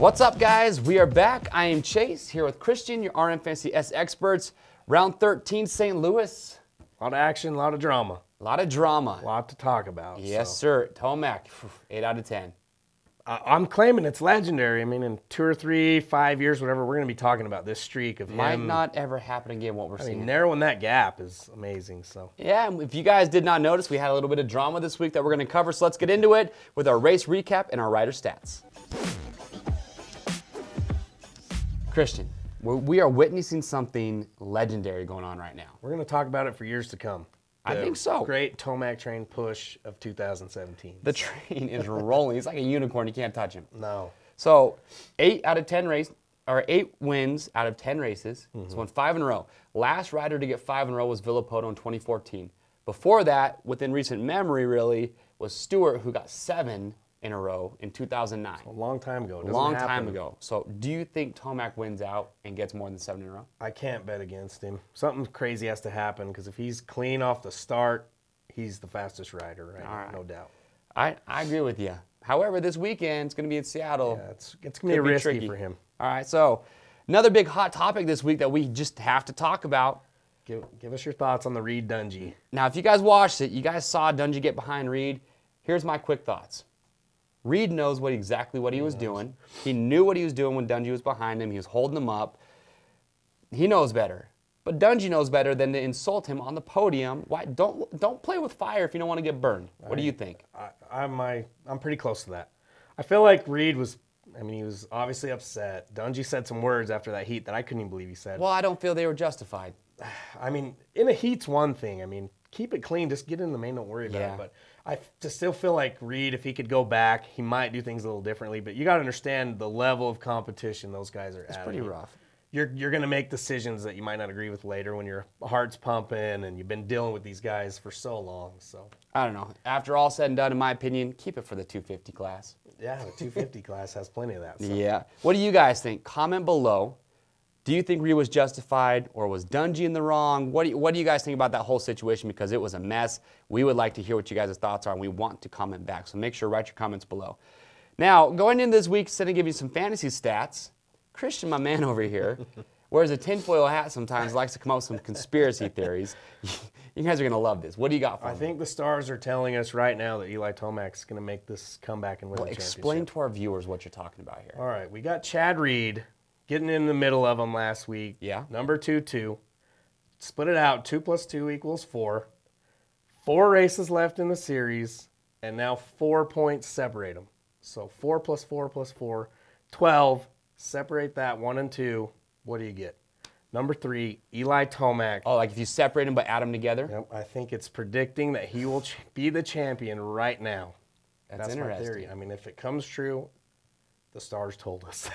What's up, guys? We are back. I am Chase here with Christian, your RMFantasy SXperts. Round 13, St. Louis. A lot of action, a lot of drama. A lot of drama. A lot to talk about. Yes, sir. Tomac, 8 out of 10. I'm claiming it's legendary. I mean, in 2 or 3, 5 years, whatever, we're going to be talking about this streak of Might him. not ever happen again, what we're seeing. Narrowing that gap is amazing. So yeah, if you guys did not notice, we had a little bit of drama this week that we're going to cover, so let's get into it with our race recap and our rider stats. Christian, we are witnessing something legendary going on right now. we're going to talk about it for years to come. I think so. Great Tomac train push of 2017. The train is rolling. He's like a unicorn. You can't touch him. No. So 8 wins out of 10 races. He's won 5 in a row. Last rider to get 5 in a row was Villopoto in 2014. Before that, within recent memory, really, was Stewart, who got 7 in a row in 2009. A long time ago. Long time ago. So do you think Tomac wins out and gets more than 7 in a row? I can't bet against him. Something crazy has to happen because if he's clean off the start, he's the fastest rider right now, no doubt. I agree with you. However, this weekend, it's going to be in Seattle. Yeah, it's going to be risky tricky for him. All right, so another big hot topic this week that we just have to talk about. Give us your thoughts on the Reed Dungey. Now, if you guys watched it, you guys saw Dungey get behind Reed. Here's my quick thoughts. Reed knows exactly what he was doing. He knew what he was doing when Dungey was behind him. He was holding him up. He knows better. But Dungey knows better than to insult him on the podium. Why? Don't play with fire if you don't want to get burned. What do you think? I'm pretty close to that. I feel like Reed was, he was obviously upset. Dungey said some words after that heat that I couldn't even believe he said. Well, I don't feel they were justified. In a heat's one thing. Keep it clean. Just get in the main. Don't worry about it. But I just still feel like Reed, if he could go back, he might do things a little differently. But you got to understand the level of competition those guys are at. It's pretty rough. You're going to make decisions that you might not agree with later when your heart's pumping and you've been dealing with these guys for so long. So I don't know. After all said and done, in my opinion, keep it for the 250 class. Yeah, the 250 class has plenty of that. So. Yeah. What do you guys think? Comment below. Do you think Reed was justified or was Dungey in the wrong? What do you guys think about that whole situation? Because it was a mess. We would like to hear what you guys' thoughts are, and we want to comment back. So make sure to write your comments below. Now, going into this week, instead of giving you some fantasy stats, Christian, my man over here, wears a tinfoil hat sometimes, likes to come up with some conspiracy theories. You guys are going to love this. What do you got for me? I think the stars are telling us right now that Eli Tomac's going to make this comeback and win the championship. Explain to our viewers what you're talking about here. All right, we got Chad Reed getting in the middle of them last week. Yeah. Number 2-2. Split it out. 2 + 2 = 4. 4 races left in the series, and now 4 points separate them. So 4 + 4 + 4, 12. Separate that 1 and 2. What do you get? Number 3, Eli Tomac. Oh, like if you separate them but add them together? Yep, I think it's predicting that he will be the champion right now. That's my interesting. theory. If it comes true, the stars told us.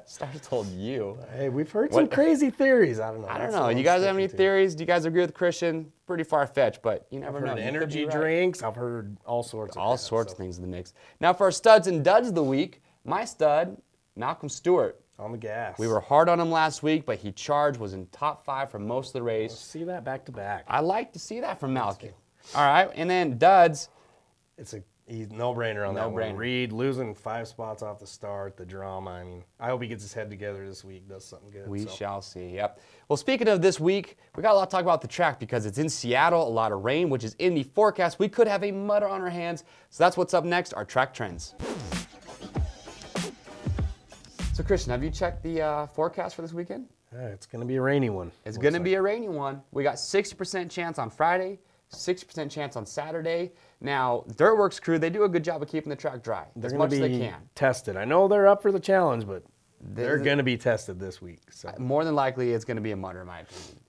Stars told you. Hey, we've heard some crazy theories. I don't know. I don't know. You guys have any theories? Do you guys agree with Christian? Pretty far-fetched, but you never know. I've heard energy drinks. I've heard all sorts of of things in the mix. Now for our studs and duds of the week, my stud, Malcolm Stewart. On the gas. We were hard on him last week, but he charged, was in top 5 for most of the race. Let's see that back to back. I like to see that from Malcolm. All right, and then duds. It's a no-brainer on that one. Reed losing 5 spots off the start, the drama. I hope he gets his head together this week, does something good. We shall see, yep. Well, speaking of this week, we got a lot to talk about the track because it's in Seattle, a lot of rain, which is in the forecast. We could have a mudder on our hands. So that's what's up next, our track trends. So, Christian, have you checked the forecast for this weekend? Yeah, it's going to be a rainy one. It's going to be a rainy one. We got 60% chance on Friday, 60% chance on Saturday. Now, Dirtworks crew, they do a good job of keeping the track dry as much as they can. Tested. I know they're up for the challenge, but they're going to be tested this week. So. More than likely, it's going to be a mudder, in my opinion.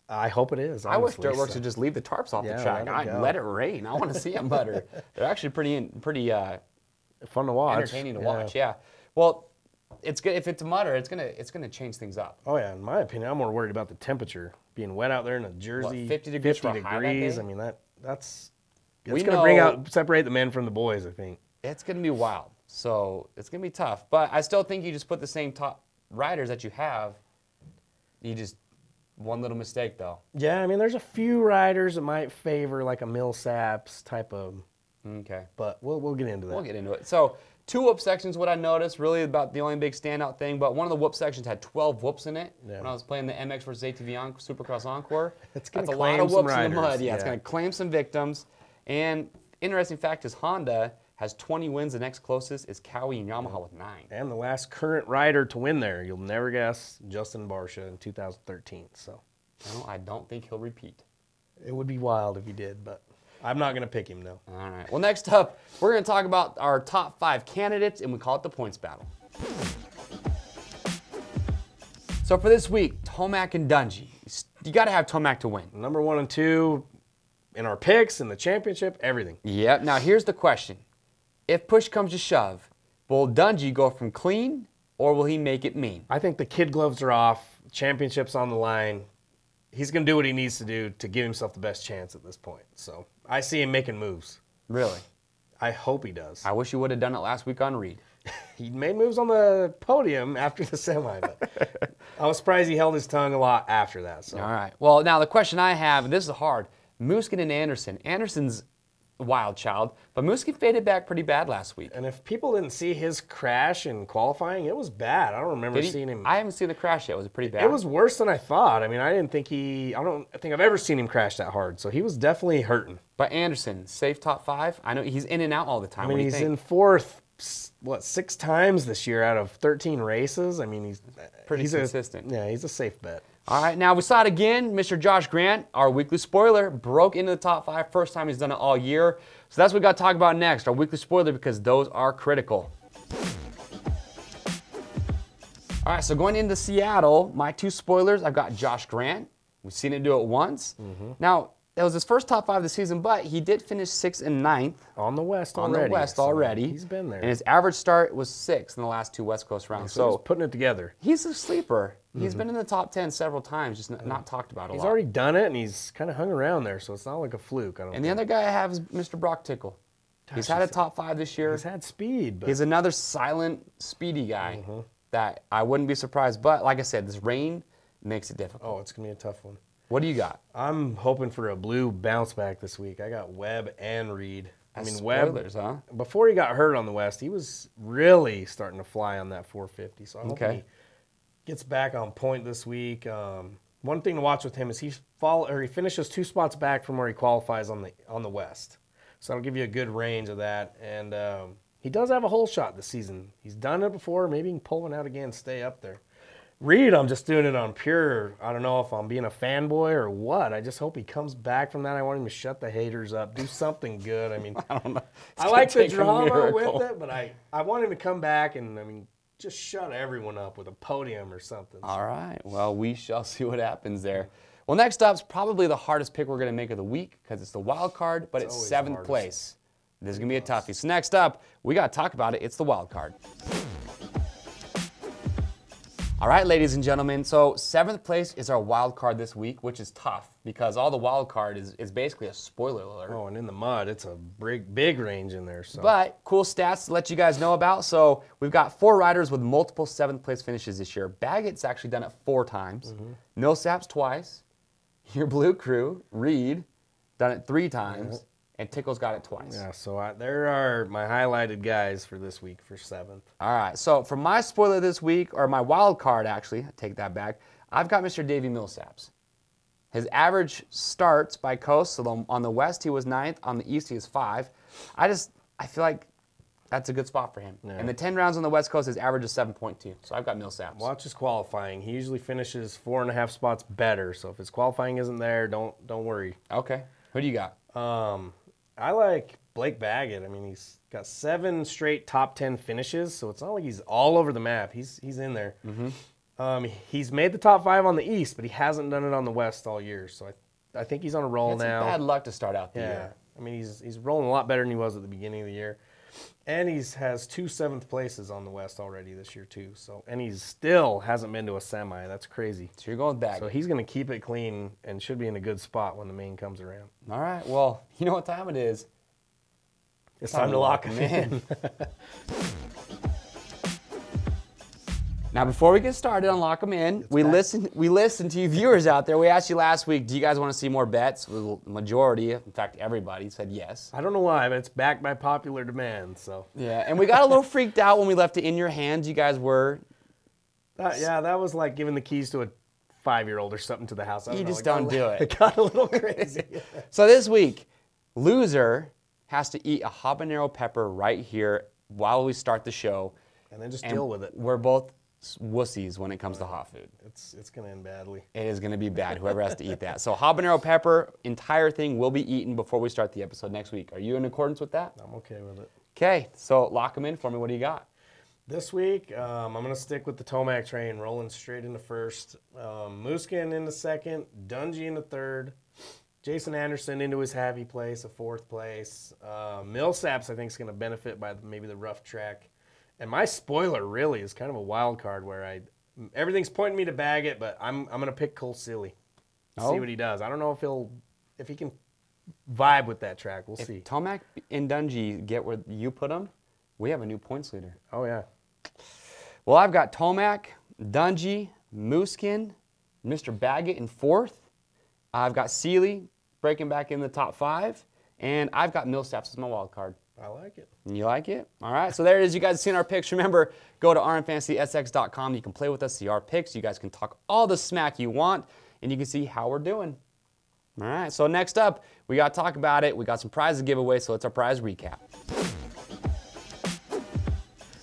I hope it is. I wish Dirtworks would just leave the tarps off the track. Let it rain. I want to see a mudder. They're actually pretty fun to watch. Entertaining to watch. Yeah. Well, it's good if it's a mudder. It's gonna change things up. Oh yeah, in my opinion, I'm more worried about the temperature being wet out there in a jersey. What, 50 degrees. 50 degrees. That's gonna separate the men from the boys. I think it's gonna be wild. So it's gonna be tough. But I still think you just put the same top riders that you have. You just one little mistake though. Yeah, there's a few riders that might favor like a Millsaps type of Okay. But we'll get into that. We'll get into it. So 2 whoop sections, what I noticed, really about the only big standout thing, but one of the whoop sections had 12 whoops in it. Yeah. When I was playing the MX versus ATV Supercross Encore. That's a lot of whoops in the mud. Yeah, it's going to claim some victims. And interesting fact is Honda has 20 wins. The next closest is Cowie and Yamaha with 9. And the last current rider to win there, you'll never guess, Justin Barcia in 2013. So no, I don't think he'll repeat. It would be wild if he did, but I'm not going to pick him, no. All right. Well, next up, we're going to talk about our top 5 candidates, and we call it the points battle. So for this week, Tomac and Dungey. You got to have Tomac to win. Number 1 and 2 in our picks, in the championship, everything. Yep. Now, here's the question. If push comes to shove, will Dungey go from clean, or will he make it mean? I think the kid gloves are off. Championship's on the line. He's going to do what he needs to do to give himself the best chance at this point. So I see him making moves. Really? I hope he does. I wish he would have done it last week on Reed. He made moves on the podium after the semi, but I was surprised he held his tongue a lot after that. So. All right. Well, now the question I have, and this is hard, Muskin and Anderson. Anderson's a wild child, but Muskin faded back pretty bad last week. And if people didn't see his crash in qualifying, it was bad. I don't remember seeing him. I haven't seen the crash yet. Was it pretty bad? It was worse than I thought. I mean, I don't think I've ever seen him crash that hard. So he was definitely hurting. But Anderson, safe top 5? I know he's in and out all the time. I mean, he's in 4th, 6 times this year out of 13 races. I mean, he's pretty consistent. Yeah, he's a safe bet. All right, now we saw it again. Mr. Josh Grant, our weekly spoiler, broke into the top 5. First time he's done it all year. So that's what we got to talk about next, our weekly spoiler, because those are critical. All right, so going into Seattle, my 2 spoilers, I've got Josh Grant. We've seen him do it once. Now, that was his first top 5 of the season, but he did finish 6th and 9th. On the West already. He's been there. And his average start was 6th in the last 2 West Coast rounds. So he's putting it together. He's a sleeper. He's been in the top 10 several times, just not talked about a lot. He's already done it, and he's kind of hung around there, so it's not like a fluke. And the other guy I have is Mr. Brock Tickle. He's had a top 5 this year. He's had speed. But... He's another silent, speedy guy that I wouldn't be surprised. But like I said, this rain makes it difficult. Oh, it's going to be a tough one. What do you got? I'm hoping for a blue bounce back this week. I got Webb and Reed. Spoilers, huh? Before he got hurt on the West, he was really starting to fly on that 450. So I'm hoping he gets back on point this week. One thing to watch with him is he finishes 2 spots back from where he qualifies on the West. So that'll give you a good range of that. And he does have a hole shot this season. He's done it before. Maybe he can pull one out again and stay up there. Reed, I'm just doing it on pure, I don't know if I'm being a fanboy or what. I just hope he comes back from that. I want him to shut the haters up, do something good. I mean, I don't know. I like the drama with it, but I want him to come back and, I mean, just shut everyone up with a podium or something. All right. Well, we shall see what happens there. Well, next up is probably the hardest pick we're going to make of the week because it's the wild card, but it's 7th place. This is going to be a toughie. So next up, we got to talk about it. It's the wild card. All right, ladies and gentlemen, so 7th place is our wild card this week, which is tough because all the wild card is basically a spoiler alert. Oh, and in the mud, it's a big range in there. So. But cool stats to let you guys know about. So we've got 4 riders with multiple 7th place finishes this year. Baggett's actually done it 4 times. Millsap's twice. Your blue crew, Reed, done it 3 times. And Tickle's got it twice. Yeah, so there are my highlighted guys for this week for 7th. All right, so for my spoiler this week, or my wild card actually, I take that back, I've got Mr. Davey Millsaps. His average starts by coast, so on the West he was 9th, on the East he was 5. I feel like that's a good spot for him. Yeah. And the 10 rounds on the West Coast, his average is 7.2, so I've got Millsaps. Watch his qualifying. He usually finishes 4.5 spots better, so if his qualifying isn't there, don't worry. Okay, who do you got? I like Blake Baggett. I mean, he's got 7 straight top 10 finishes, so it's not like he's all over the map. He's in there. He's made the top 5 on the East, but he hasn't done it on the West all year. So I think he's on a roll now. Bad luck to start out the year. I mean, he's rolling a lot better than he was at the beginning of the year, and has 2 7th places on the West already this year too. So and he still hasn't been to a semi. That's crazy. So you're going back. So he's going to keep it clean and should be in a good spot when the main comes around. All right. Well, you know what time it is. It's time to lock him in. Now, before we get started on Lock 'em In, we listened to you viewers out there. We asked you last week, do you guys want to see more bets? The majority, in fact, everybody said yes. I don't know why, but it's backed by popular demand. So yeah, and we got a little freaked out when we left it in your hands. You guys were. Yeah, that was like giving the keys to a 5-year-old or something to the house. You just don't do it. It got a little crazy. So this week, loser has to eat a habanero pepper right here while we start the show. And then just deal with it. We're both wussies when it comes to hot food. It's going to end badly. It is going to be bad, whoever has to eat that. So habanero pepper, entire thing will be eaten before we start the episode next week. Are you in accordance with that? I'm okay with it. Okay, so lock them in for me. What do you got? This week, I'm going to stick with the Tomac train, rolling straight into first. Muskin into second, Dungey into third. Jason Anderson into his happy place, a fourth place. Millsaps, I think, is going to benefit by maybe the rough track. And my spoiler really is kind of a wild card where everything's pointing me to bag it, but I'm going to pick Cole Silly. See what he does. I don't know if he can vibe with that track. We'll see. Tomac and Dungey get where you put them, we have a new points leader. Oh, yeah. Well, I've got Tomac, Dungey, Muskin, Mr. Baggett in fourth. I've got Seeley breaking back in the top 5. And I've got Millsaps as my wild card. I like it. You like it? All right. So there it is. You guys have seen our picks. Remember, go to RMFantasySX.com. You can play with us, see our picks. You guys can talk all the smack you want, and you can see how we're doing. All right. So next up, we got to talk about it. We got some prizes to give away, so it's our prize recap.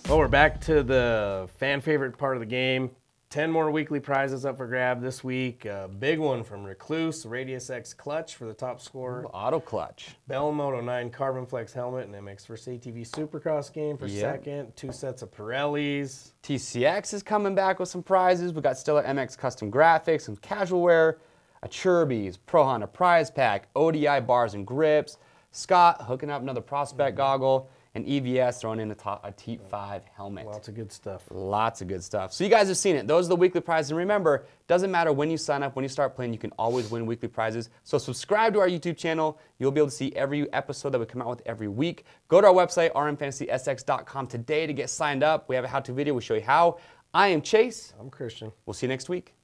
Well, we're back to the fan favorite part of the game. 10 more weekly prizes up for grab this week. A big one from Recluse, Radius X clutch for the top scorer. Auto clutch. Bell Moto 9 Carbon Flex helmet and MX vs ATV Supercross game for second. 2 sets of Pirellis. TCX is coming back with some prizes. We got Stiller MX custom graphics, some casual wear, a Chirby's, Pro Honda prize pack, ODI bars and grips. Scott hooking up another prospect goggle. And EVS throwing in a T5 helmet. Lots of good stuff. Lots of good stuff. So you guys have seen it. Those are the weekly prizes. And remember, doesn't matter when you sign up, when you start playing, you can always win weekly prizes. So subscribe to our YouTube channel. You'll be able to see every episode that we come out with every week. Go to our website, RMFantasySX.com today to get signed up. We have a how-to video. We show you how. I am Chase. I'm Christian. We'll see you next week.